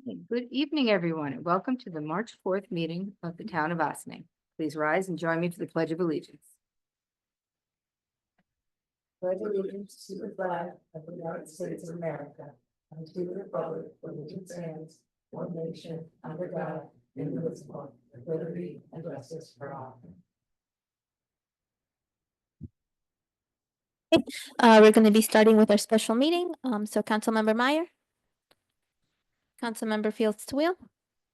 Good evening, everyone, and welcome to the March 4th meeting of the Town of Ossining. Please rise and join me for the Pledge of Allegiance. Pledge allegiance to the flag of the United States of America and to the republic for which it stands, one nation, under God, indivisible, with liberty and justice for all. We're going to be starting with our special meeting. So Councilmember Meyer. Councilmember Fields to Wheel.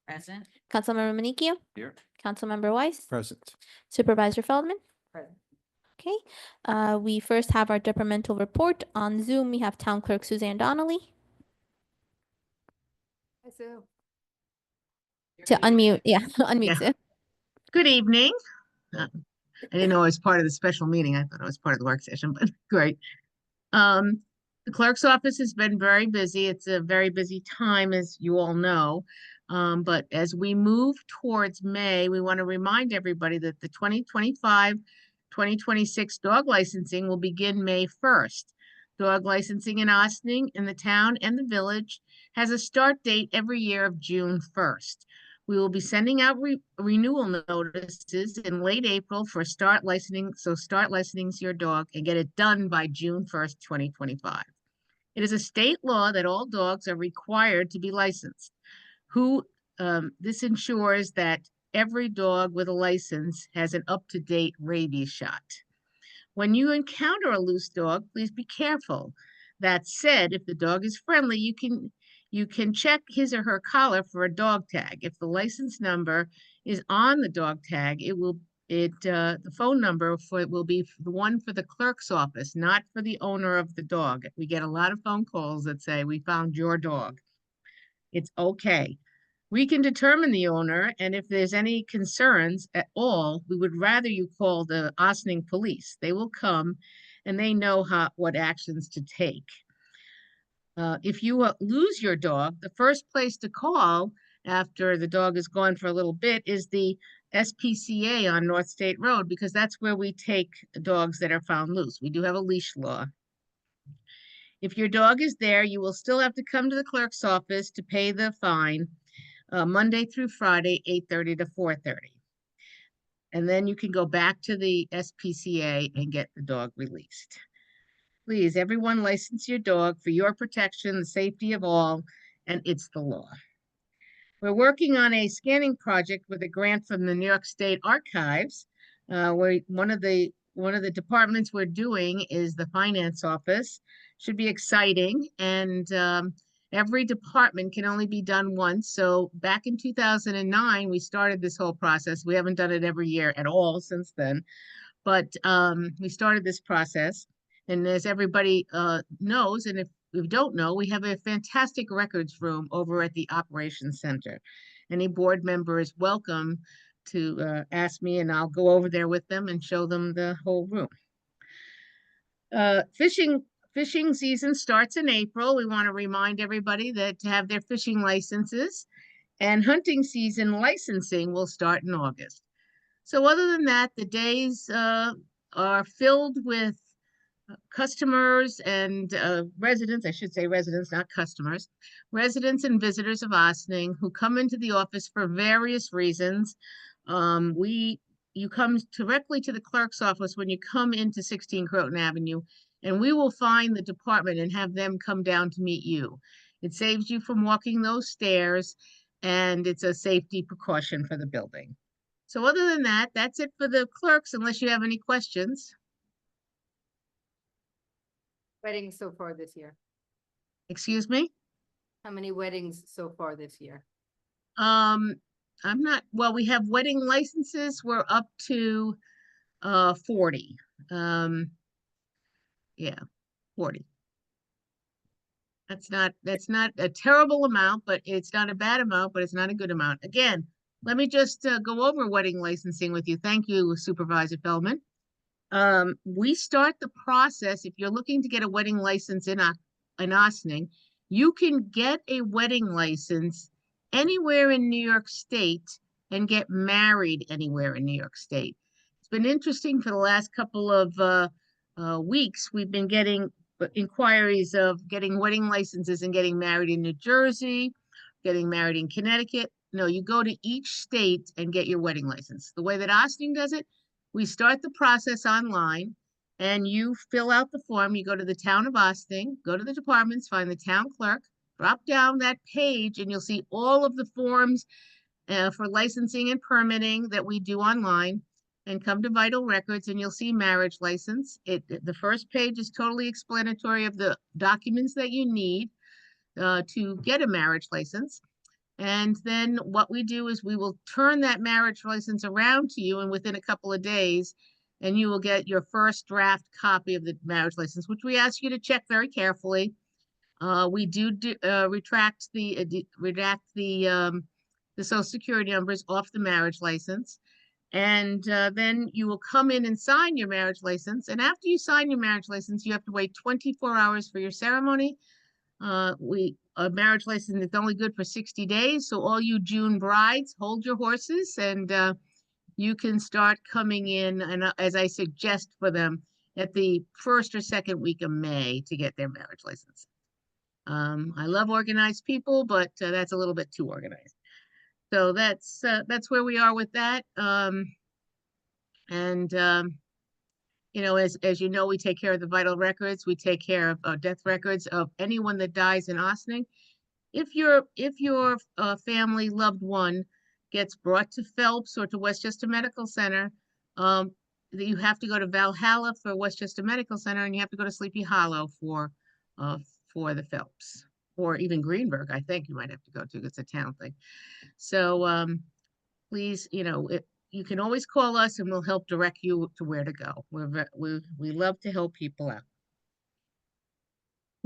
Present. Councilmember Manicchio. Here. Councilmember Weiss. Present. Supervisor Feldman. Present. Okay. We first have our departmental report. On Zoom, we have Town Clerk Suzanne Donnelly. Hi, Sue. To unmute, unmute. Yeah. Sue. Good evening. I didn't know it was part of the special meeting. I thought it was part of the work session, but great. The clerk's office has been very busy. It's a very busy time, as you all know. But as we move towards May, we want to remind everybody that the 2025-2026 dog licensing will begin May 1st. Dog licensing in Ossining, in the town and the village, has a start date every year of June 1st. We will be sending out renewal notices in late April for start licensing. So start licensing your dog and get it done by June 1st, 2025. It is a state law that all dogs are required to be licensed. This ensures that every dog with a license has an up-to-date rabies shot. When you encounter a loose dog, please be careful. That said, if the dog is friendly, you can check his or her collar for a dog tag. If the license number is on the dog tag, the phone number will be the one for the clerk's office, not for the owner of the dog. We get a lot of phone calls that say, "We found your dog." It's okay. We can determine the owner, and if there's any concerns at all, we would rather you call the Ossining police. They will come and they know what actions to take. If you lose your dog, the first place to call after the dog is gone for a little bit is the SPCA on North State Road, because that's where we take dogs that are found loose. We do have a leash law. If your dog is there, you will still have to come to the clerk's office to pay the fine, Monday through Friday, 8:30 to 4:30. And then you can go back to the SPCA and get the dog released. Please, everyone, license your dog for your protection, the safety of all, and it's the law. We're working on a scanning project with a grant from the New York State Archives, where one of the departments we're doing is the finance office. Should be exciting, and every department can only be done once. So back in 2009, we started this whole process. We haven't done it every year at all since then, but we started this process. And as everybody knows, and if you don't know, we have a fantastic records room over at the Operations Center. Any board member is welcome to ask me, and I'll go over there with them and show them the whole room. Fishing season starts in April. We want to remind everybody that to have their fishing licenses, and hunting season licensing will start in August. So other than that, the days are filled with customers and residents, I should say residents, not customers, residents and visitors of Ossining who come into the office for various reasons. You come directly to the clerk's office when you come into 16 Croton Avenue, and we will find the department and have them come down to meet you. It saves you from walking those stairs, and it's a safety precaution for the building. So other than that, that's it for the clerks, unless you have any questions. Weddings so far this year. Excuse me? How many weddings so far this year? We have wedding licenses. We're up to 40. 40. That's not a terrible amount, but it's not a bad amount, but it's not a good amount. Again, let me just go over wedding licensing with you. Thank you, Supervisor Feldman. We start the process. If you're looking to get a wedding license in Ossining, you can get a wedding license anywhere in New York State and get married anywhere in New York State. It's been interesting for the last couple of weeks. We've been getting inquiries of getting wedding licenses and getting married in New Jersey, getting married in Connecticut. No, you go to each state and get your wedding license. The way that Austin does it, we start the process online and you fill out the form. You go to the town of Austin, go to the departments, find the town clerk, drop down that page, and you'll see all of the forms for licensing and permitting that we do online, and come to Vital Records and you'll see marriage license. The first page is totally explanatory of the documents that you need to get a marriage license. And then what we do is we will turn that marriage license around to you, and within a couple of days, and you will get your first draft copy of the marriage license, which we ask you to check very carefully. We do redact the social security numbers off the marriage license. And then you will come in and sign your marriage license. And after you sign your marriage license, you have to wait 24 hours for your ceremony. A marriage license is only good for 60 days. So all you June brides, hold your horses, and you can start coming in, and as I suggest for them, at the first or second week of May to get their marriage license. I love organized people, but that's a little bit too organized. So that's where we are with that. You know, as you know, we take care of the vital records. We take care of death records of anyone that dies in Austin. If your family loved one gets brought to Phelps or to Westchester Medical Center, you have to go to Valhalla for Westchester Medical Center, and you have to go to Sleepy Hollow for the Phelps, or even Greenberg. I think you might have to go to. It's a town thing. So please, you know, you can always call us and we'll help direct you to where to go. We love to help people out.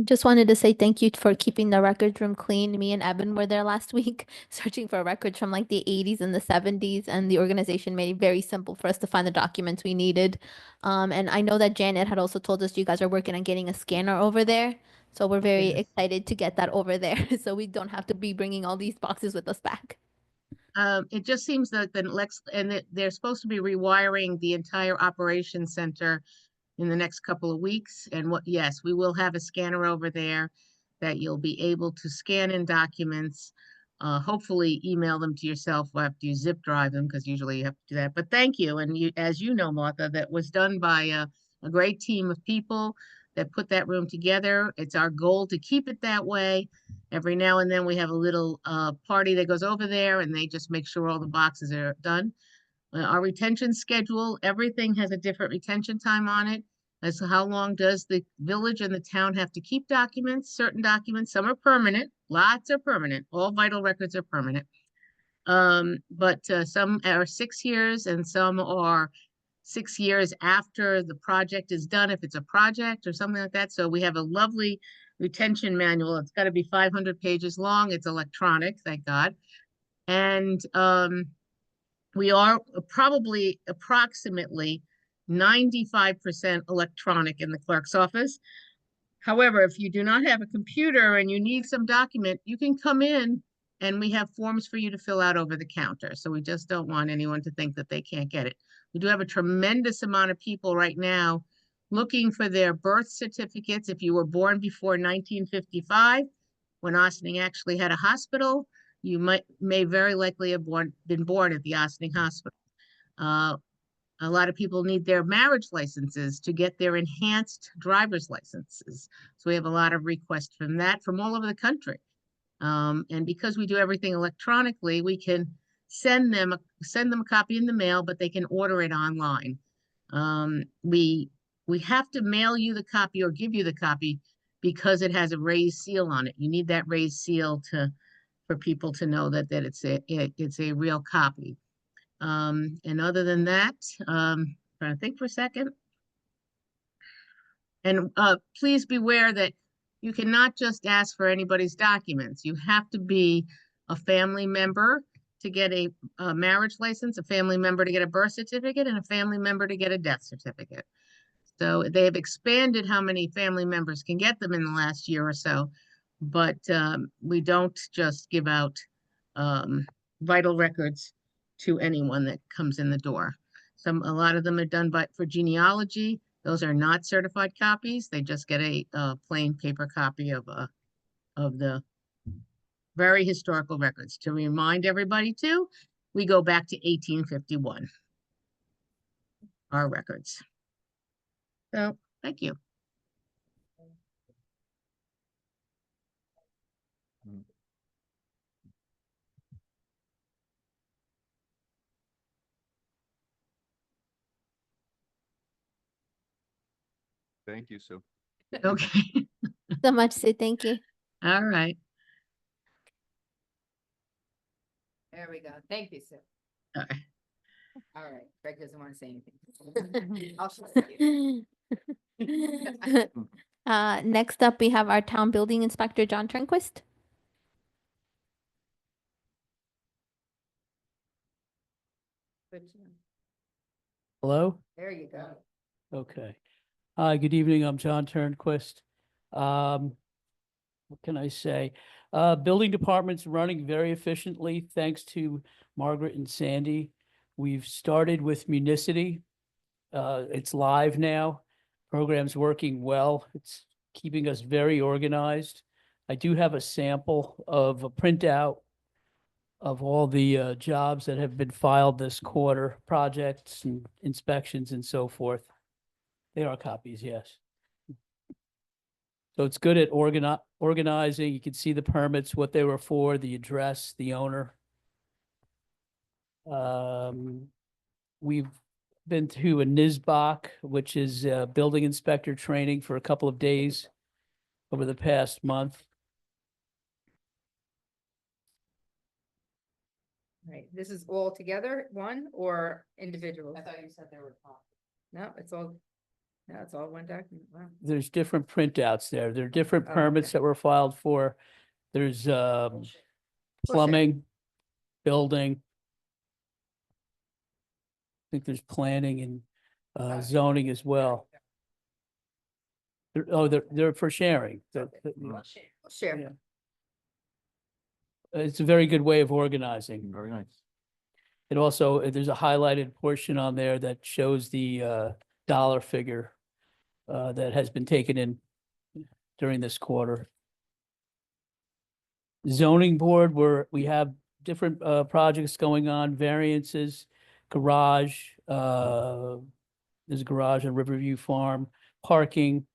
Just wanted to say thank you for keeping the records room clean. Me and Evan were there last week searching for records from like the 80s and the 70s, and the organization made it very simple for us to find the documents we needed. And I know that Janet had also told us you guys are working on getting a scanner over there. So we're very Yes. excited to get that over there so we don't have to be bringing all these boxes with us back. It just seems that they're supposed to be rewiring the entire operations center in the next couple of weeks. And yes, we will have a scanner over there that you'll be able to scan in documents, hopefully email them to yourself after you zip drive them, because usually you have to do that. But thank you. And as you know, Martha, that was done by a great team of people that put that room together. It's our goal to keep it that way. Every now and then we have a little party that goes over there and they just make sure all the boxes are done. Our retention schedule, everything has a different retention time on it. As to how long does the village and the town have to keep documents, certain documents, some are permanent, lots are permanent, all vital records are permanent. But some are 6 years and some are 6 years after the project is done, if it's a project or something like that. So we have a lovely retention manual. It's got to be 500 pages long. It's electronic, thank God. And we are probably approximately 95% electronic in the clerk's office. However, if you do not have a computer and you need some document, you can come in and we have forms for you to fill out over the counter. So we just don't want anyone to think that they can't get it. We do have a tremendous amount of people right now looking for their birth certificates. If you were born before 1955, when Ossining actually had a hospital, you may very likely have been born at the Ossining Hospital. A lot of people need their marriage licenses to get their enhanced driver's licenses. So we have a lot of requests from all over the country. And because we do everything electronically, we can send them a copy in the mail, but they can order it online. We have to mail you the copy or give you the copy because it has a raised seal on it. You need that raised seal for people to know that it's a real copy. And other than that, trying to think for a second. And please beware that you cannot just ask for anybody's documents. You have to be a family member to get a marriage license, a family member to get a birth certificate, and a family member to get a death certificate. So they have expanded how many family members can get them in the last year or so, but we don't just give out vital records to anyone that comes in the door. A lot of them are done for genealogy. Those are not certified copies. They just get a plain paper copy of the very historical records. To remind everybody too, we go back to 1851. Our records. So, thank you. Thank you, Sue. Okay, So much, Sue. Thank you. all right. There we go. Thank you, Sue. All right. All right, Greg doesn't want to say anything. I'll shut you. Next up, we have our town building inspector, John Turnquist. Good job. Hello? There you go. Okay. Hi, good evening. I'm John Turnquist. What can I say? Building department's running very efficiently, thanks to Margaret and Sandy. We've started with Municity. It's live now. Program's working well. It's keeping us very organized. I do have a sample of a printout of all the jobs that have been filed this quarter, projects and inspections and so forth. They are copies, yes. So it's good at organizing. You can see the permits, what they were for, the address, the owner. We've been to a NISBOC, which is building inspector training for a couple of days over the past month. Right, this is all together, one or individual? I thought you said they were. No, it's all one document. Wow. There's different printouts there. There are different Oh, permits okay. that were filed for. There's plumbing, building. I think there's planning and zoning as well. They're for sharing. Sure. Yeah. It's a very good way of organizing. Very nice. It also, there's a highlighted portion on there that shows the dollar figure that has been taken in during this quarter. Zoning board, where we have different projects going on, variances, garage, there's a garage on Riverview Farm, parking.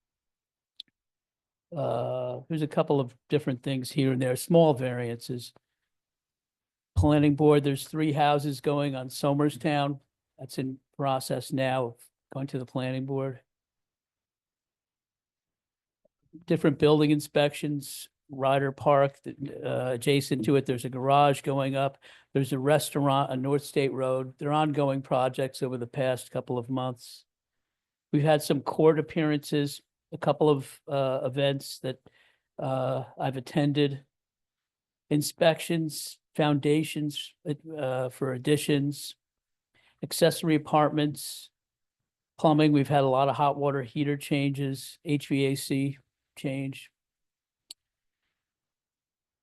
There's a couple of different things here and there, small variances. Planning board, there's 3 houses going on Somerstown. That's in process now of going to the planning board. Different building inspections, Ryder Park, adjacent to it, there's a garage going up. There's a restaurant on North State Road. They're ongoing projects over the past couple of months. We've had some court appearances, a couple of events that I've attended. Inspections, foundations for additions, accessory apartments, plumbing. We've had a lot of hot water heater changes, HVAC change.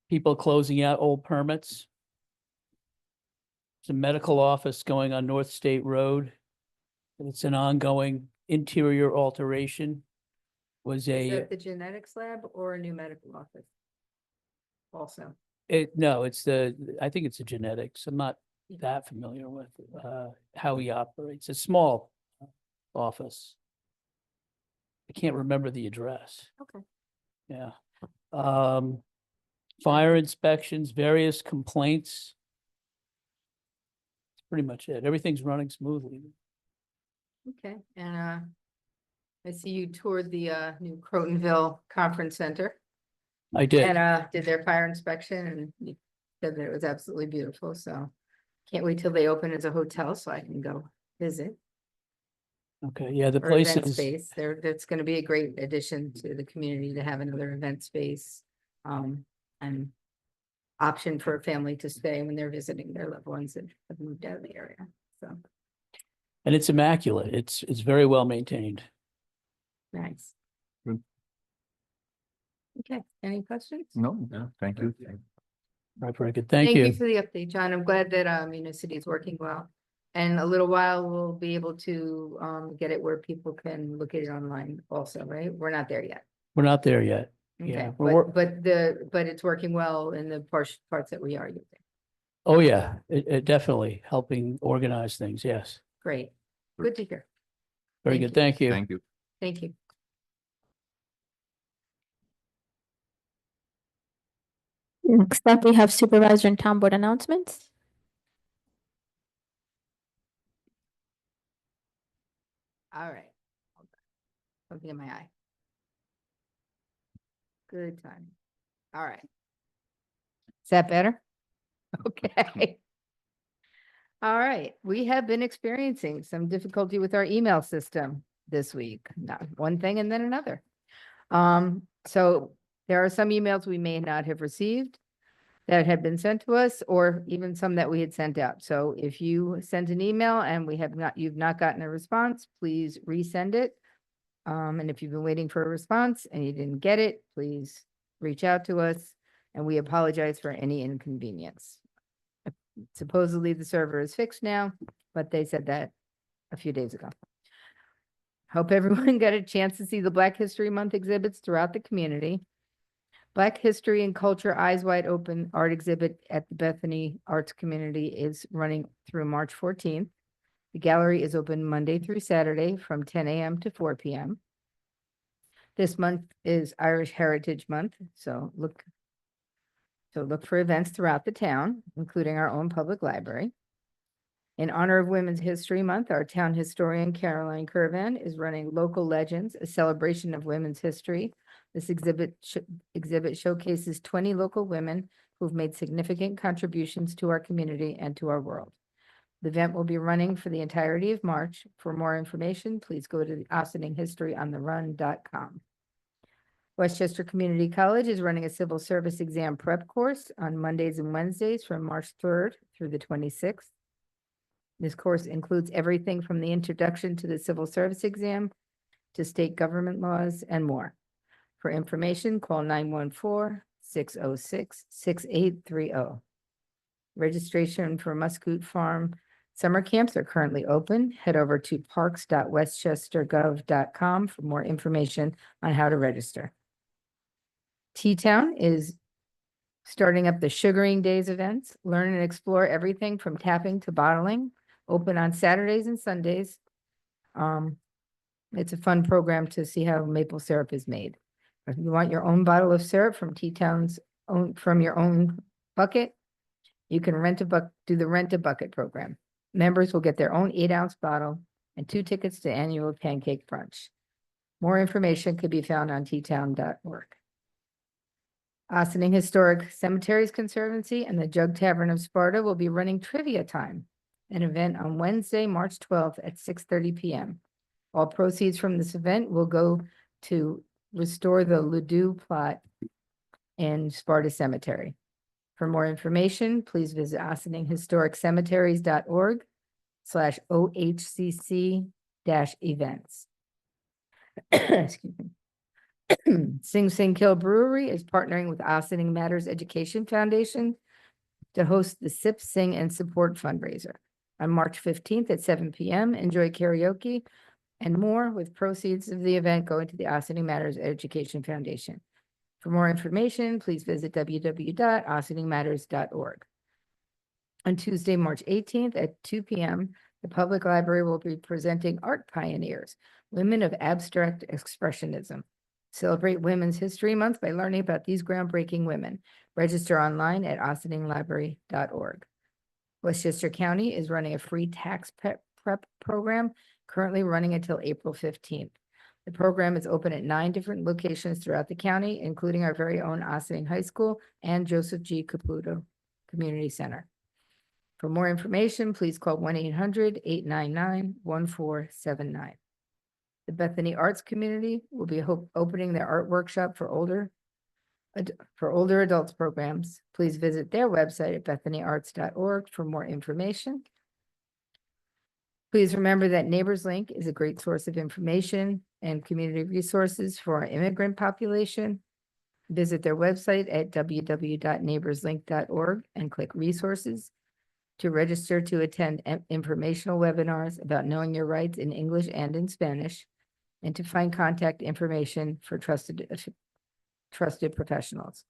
People closing out old permits. There's a medical office going on North State Road. It's an ongoing interior alteration. Was Is that the genetics lab or a new medical office? Also. No, I think it's a genetics. I'm not that familiar with how he operates. A small office. I can't remember the address. Okay. Yeah. Fire inspections, various complaints. That's pretty much it. Everything's running smoothly. Okay, and I see you toured the new Crotonville Conference Center I did. and did their fire inspection, and you said that it was absolutely beautiful, so can't wait till they open as a hotel so I can go visit. Okay, yeah, the Or place event is, space. That's gonna be a great addition to the community to have another event space. And option for a family to stay when they're visiting their loved ones that have moved out of the area, so and it's immaculate. It's very well maintained. nice. Good. Okay, any questions? No, thank you. Right, very good. Thank Thank you you. for the update, John. I'm glad that Municity is working well. And a little while, we'll be able to get it where people can look at it online also, right? We're not there yet. We're not there yet. Okay, Yeah, we're but it's working well in the parts that we are using. Oh, yeah, it definitely helping organize things. Yes. Great, good to hear. Very Thank good. you. Thank you. Thank you. Thank you. Next up, we have supervisor and town board announcements. All right. Hold on. Something in my eye. Good time. All right. Is that better? Okay. All right, we have been experiencing some difficulty with our email system this week. Not one thing and then another. So there are some emails we may not have received that had been sent to us, or even some that we had sent out. So if you sent an email and you've not gotten a response, please resend it. And if you've been waiting for a response and you didn't get it, please reach out to us, and we apologize for any inconvenience. Supposedly the server is fixed now, but they said that a few days ago. Hope everyone got a chance to see the Black History Month exhibits throughout the community. Black History and Culture Eyes Wide Open art exhibit at the Bethany Arts Community is running through March 14th. The gallery is open Monday through Saturday from 10 a.m. to 4 p.m. This month is Irish Heritage Month, so look for events throughout the town, including our own public library. In honor of Women's History Month, our town historian Caroline Curvan is running Local Legends, a celebration of women's history. This exhibit showcases 20 local women who've made significant contributions to our community and to our world. The event will be running for the entirety of March. For more information, please go to ossiningshistoryontheRun.com. Westchester Community College is running a civil service exam prep course on Mondays and Wednesdays from March 3rd through the 26th. This course includes everything from the introduction to the civil service exam to state government laws and more. For information, call 914-606-6830. Registration for Muscoot Farm summer camps are currently open. Head over to parks.westchestergov.com for more information on how to register. T-Town is starting up the Sugaring Days events. Learn and explore everything from tapping to bottling. Open on Saturdays and Sundays. It's a fun program to see how maple syrup is made. If you want your own bottle of syrup from T-Town's from your own bucket, you can do the rent a bucket program. Members will get their own 8-ounce bottle and 2 tickets to annual pancake brunch. More information could be found on ttown.org. Ossining Historic Cemeteries Conservancy and the Jug Tavern of Sparta will be running Trivia Time, an event on Wednesday, March 12th at 6:30 p.m. All proceeds from this event will go to restore the Ledoux plot in Sparta Cemetery. For more information, please visit ossiningshistoric-cemeteries.org/OHCC-events. Excuse me. Sing Sing Kill Brewery is partnering with Ossining Matters Education Foundation to host the Sip, Sing, and Support fundraiser on March 15th at 7 p.m. Enjoy karaoke and more, with proceeds of the event going to the Ossining Matters Education Foundation. For more information, please visit www.ossiningsmatters.org. On Tuesday, March 18th at 2 p.m., the public library will be presenting Art Pioneers, Women of Abstract Expressionism. Celebrate Women's History Month by learning about these groundbreaking women. Register online at ossininglibrary.org. Westchester County is running a free tax prep program, currently running until April 15th. The program is open at 9 different locations throughout the county, including our very own Ossining High School and Joseph G. Caputo Community Center. For more information, please call 1-800-899-1479. The Bethany Arts Community will be opening their art workshop for older adults programs. Please visit their website at bethanyarts.org for more information. Please remember that Neighbors Link is a great source of information and community resources for our immigrant population. Visit their website at www.neighborslink.org and click resources to register to attend informational webinars about knowing your rights in English and in Spanish, and to find contact information for trusted trusted professionals.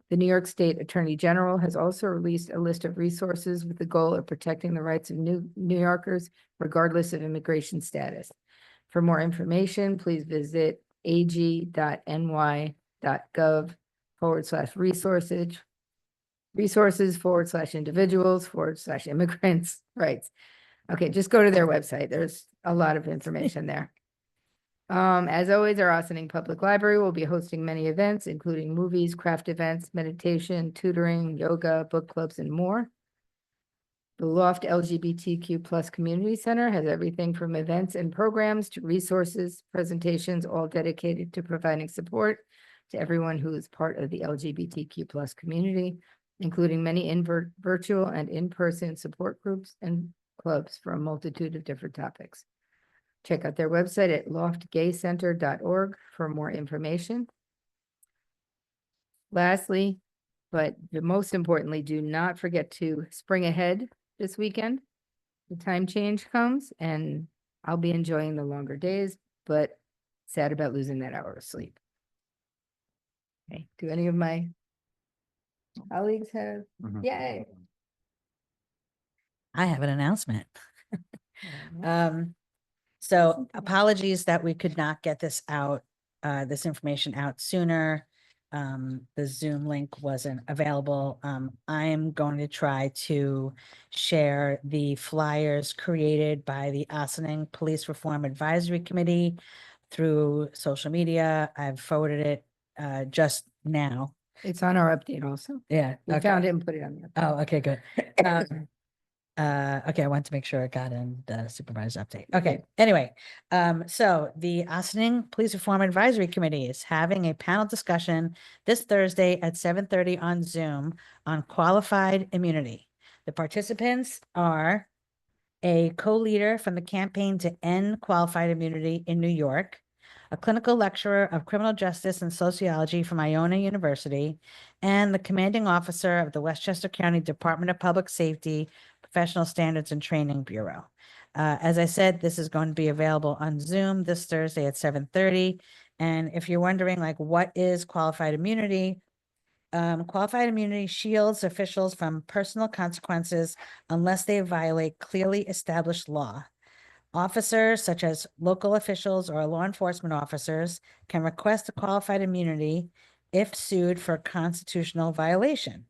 The New York State Attorney General has also released a list of resources with the goal of protecting the rights of New Yorkers regardless of immigration status. For more information, please visit ag.ny.gov/resources/individuals/immigrants rights. Okay, just go to their website. There's a lot of information there. As always, our Austining Public Library will be hosting many events, including movies, craft events, meditation, tutoring, yoga, book clubs, and more. The Loft LGBTQ+ Community Center has everything from events and programs to resources, presentations, all dedicated to providing support to everyone who is part of the LGBTQ+ community, including many virtual and in-person support groups and clubs for a multitude of different topics. Check out their website at loftgaycenter.org for more information. Lastly, but most importantly, do not forget to spring ahead this weekend. The time change comes and I'll be enjoying the longer days, but sad about losing that hour of sleep. Okay, do any of my colleagues have? Mhm. Yay. I have an announcement. So apologies that we could not get this out, this information out sooner. The Zoom link wasn't available. I am going to try to share the flyers created by the Austining Police Reform Advisory Committee through social media. I've forwarded it just now. It's on our update also. Yeah. We okay. found it and put it on the update. Oh, okay, good. Okay, I wanted to make sure it got in the supervisor update. Okay, anyway, so the Austining Police Reform Advisory Committee is having a panel discussion this Thursday at 7:30 on Zoom on qualified immunity. The participants are a co-leader from the campaign to end qualified immunity in New York, a clinical lecturer of criminal justice and sociology from Iona University, and the commanding officer of the Westchester County Department of Public Safety Professional Standards and Training Bureau. As I said, this is going to be available on Zoom this Thursday at 7:30. And if you're wondering, like, what is qualified immunity? Qualified immunity shields officials from personal consequences unless they violate clearly established law. Officers, such as local officials or law enforcement officers, can request a qualified immunity if sued for a constitutional violation.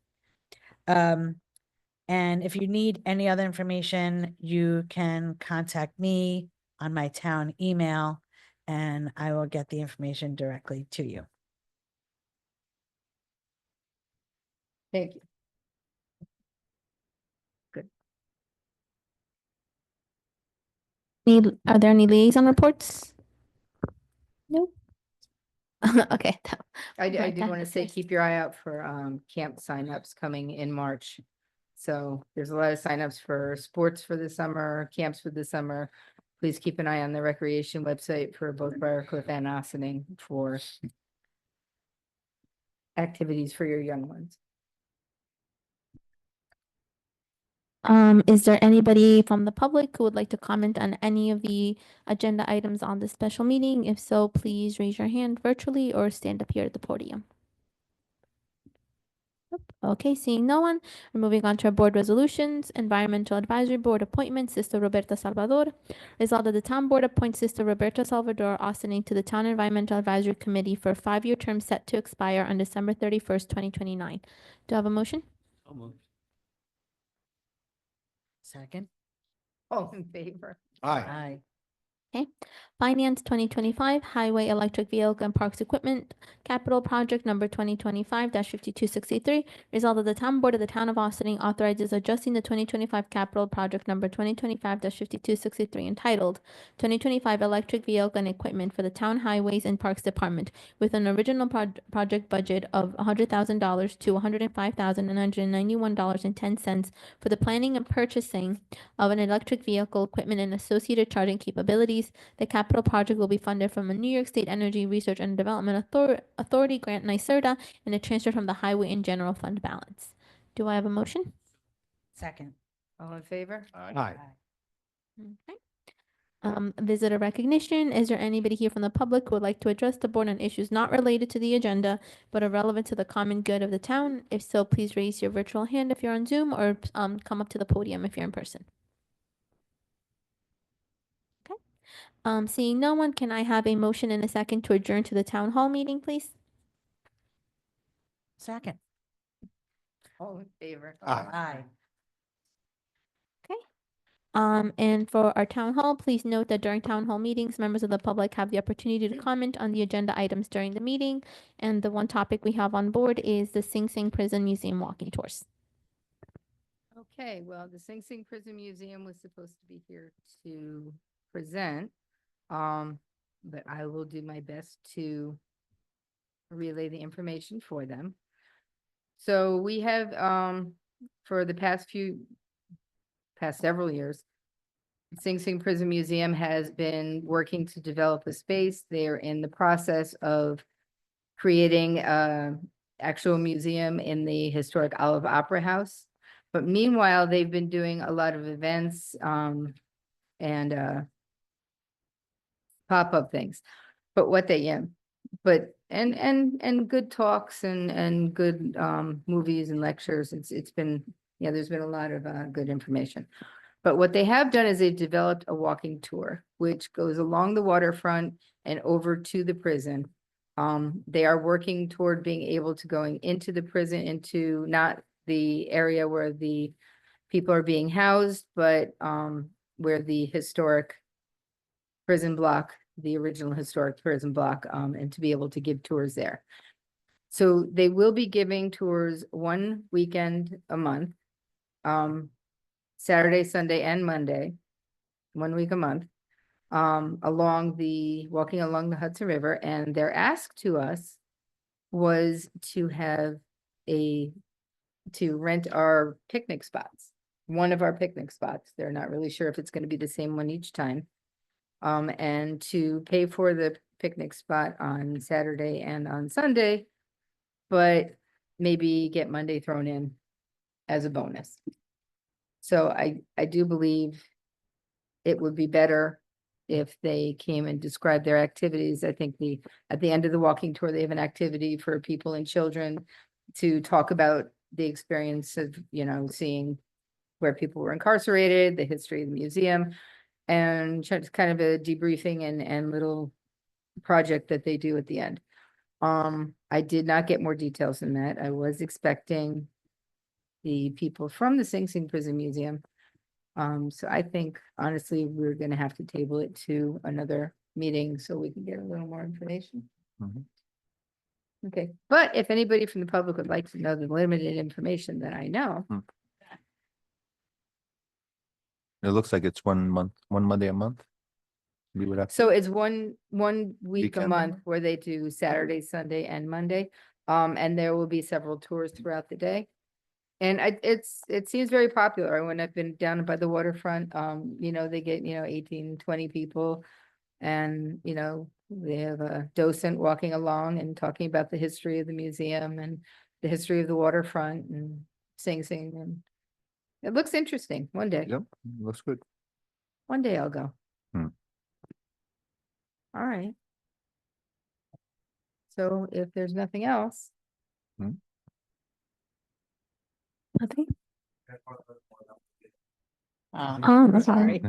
And if you need any other information, you can contact me on my town email, and I will get the information directly to you. Thank you. Are there any liaison reports? No. Okay. I Right, do want to that's say, it. keep your eye out for camp signups coming in March. So there's a lot of signups for sports for the summer, camps for the summer. Please keep an eye on the recreation website for both Briarcliff and Austining for activities for your young ones. Is there anybody from the public who would like to comment on any of the agenda items on this special meeting? If so, please raise your hand virtually or stand up here at the podium. Nope. Okay, seeing no one, we're moving on to our board resolutions. Environmental Advisory Board appointment, Sister Roberta Salvador. Resolved that the town board appoints Sister Roberta Salvador Austining to the Town Environmental Advisory Committee for a 5-year term set to expire on December 31st, 2029. Do I have a motion? Second? All in favor? Aye. Finance 2025 Highway Electric Vehicle and Parks Equipment Capital Project number 2025-5263. Resolved that the town board of the town of Austining authorizes adjusting the 2025 capital project number 2025-5263 entitled 2025 Electric Vehicle and Equipment for the Town Highways and Parks Department with an original project budget of $100,000 to $105,991.10 for the planning and purchasing of an electric vehicle, equipment, and associated charging capabilities. The capital project will be funded from a New York State Energy Research and Development Authority grant NYSERDA and a transfer from the Highway and General Fund balance. Do I have a motion? Second. All in favor? Aye. Okay. Visitor recognition. Is there anybody here from the public who would like to address the board on issues not related to the agenda, but are relevant to the common good of the town? If so, please raise your virtual hand if you're on Zoom, or come up to the podium if you're in person. Okay. Seeing no one, can I have a motion and a second to adjourn to the town hall meeting, please? Second. All in favor? Aye. And for our town hall, please note that during town hall meetings, members of the public have the opportunity to comment on the agenda items during the meeting. And the one topic we have on board is the Sing Sing Prison Museum walking tours. Okay, well, the Sing Sing Prison Museum was supposed to be here to present. But I will do my best to relay the information for them. So we have, for the past several years, Sing Sing Prison Museum has been working to develop a space. They're in the process of creating a actual museum in the historic Olive Opera House. But meanwhile, they've been doing a lot of events, and pop-up things. But what they, and good talks and good movies and lectures. It's been, there's been a lot of good information. But what they have done is they've developed a walking tour, which goes along the waterfront and over to the prison. They are working toward being able to going into the prison, into not the area where the people are being housed, but where the historic prison block, the original historic prison block, and to be able to give tours there. So they will be giving tours one weekend a month, Saturday, Sunday, and Monday, 1 week a month, walking along the Hudson River. And their ask to us was to rent our picnic spots, one of our picnic spots. They're not really sure if it's going to be the same one each time. And to pay for the picnic spot on Saturday and on Sunday, but maybe get Monday thrown in as a bonus. So I do believe it would be better if they came and described their activities. I think at the end of the walking tour, they have an activity for people and children to talk about the experience of, seeing where people were incarcerated, the history of the museum, and just kind of a debriefing and little project that they do at the end. I did not get more details than that. I was expecting the people from the Sing Sing Prison Museum. So I think honestly, we're gonna have to table it to another meeting so we can get a little more information. Mhm. Okay, but if anybody from the public would like to know the limited information that I know, It looks like it's one Monday a month. We would have, so it's one week a Weekend. month where they do Saturday, Sunday, and Monday. And there will be several tours throughout the day. And it seems very popular. When I've been down by the waterfront, they get, 18, 20 people. And, they have a docent walking along and talking about the history of the museum and the history of the waterfront and sing. And it looks interesting. One day, yep, looks good. one day I'll go. Hmm. All right. So if there's nothing else. Hmm. Nothing? Oh, sorry.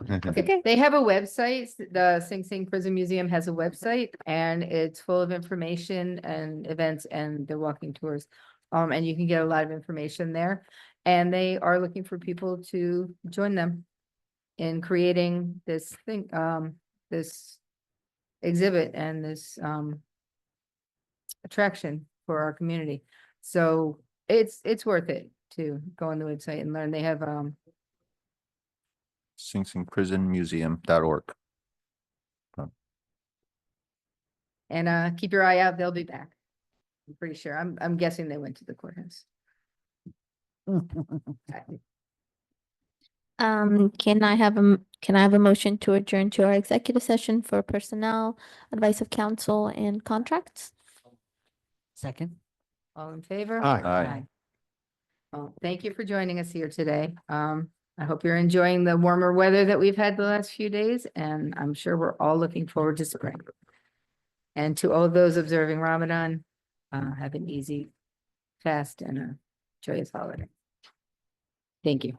Okay, they have a website. The Sing Sing Prison Museum has a website and it's full of information and events and the walking tours. And you can get a lot of information there. And they are looking for people to join them in creating this thing, this exhibit and this attraction for our community. So it's worth it to go on the website and learn. They have SingSingPrisonMuseum.org. and keep your eye out, they'll be back. I'm pretty sure. I'm guessing they went to the courthouse. Can I have a motion to adjourn to our executive session for personnel, advice of counsel, and contracts? Second. All in favor? Aye. Well, thank you for joining us here today. I hope you're enjoying the warmer weather that we've had the last few days, and I'm sure we're all looking forward to spring. And to all those observing Ramadan, have an easy fast and a joyous holiday. Thank you.